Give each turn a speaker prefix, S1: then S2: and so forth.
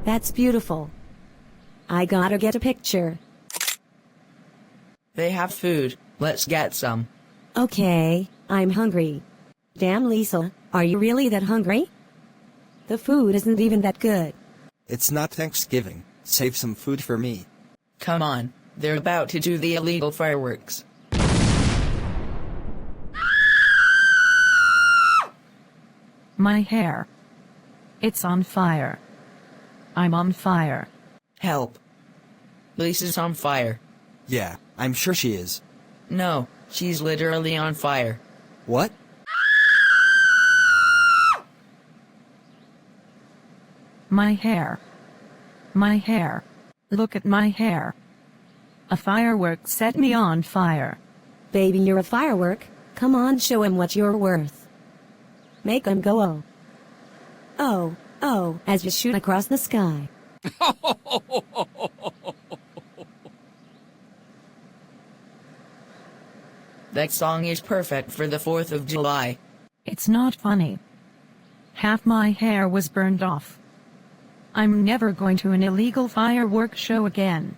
S1: That's beautiful. I gotta get a picture.
S2: They have food, let's get some.
S1: Okay, I'm hungry. Damn, Lisa, are you really that hungry? The food isn't even that good.
S3: It's not Thanksgiving. Save some food for me.
S2: Come on, they're about to do the illegal fireworks.
S4: My hair. It's on fire. I'm on fire.
S2: Help. Lisa's on fire.
S3: Yeah, I'm sure she is.
S2: No, she's literally on fire.
S3: What?
S4: My hair. My hair. Look at my hair. A firework set me on fire.
S1: Baby, you're a firework. Come on, show him what you're worth. Make him go oh. Oh, oh, as you shoot across the sky.
S2: That song is perfect for the 4th of July.
S4: It's not funny. Half my hair was burned off. I'm never going to an illegal firework show again.